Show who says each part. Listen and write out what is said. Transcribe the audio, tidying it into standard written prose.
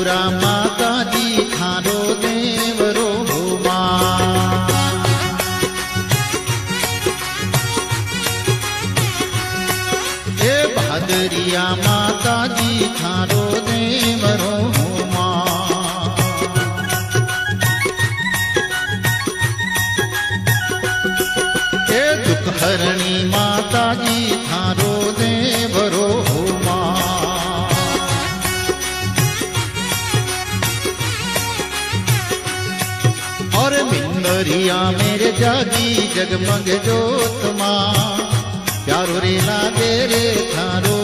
Speaker 1: त्रिपुरा माता जी थारो देवरो मां। ए भादरिया माता जी थारो देवरो मां। ए दुख हरणी माता जी थारो देवरो मां। और मिंदरिया मेरे जागी जगमग जोत मां। प्यारो रे लागे रे थारो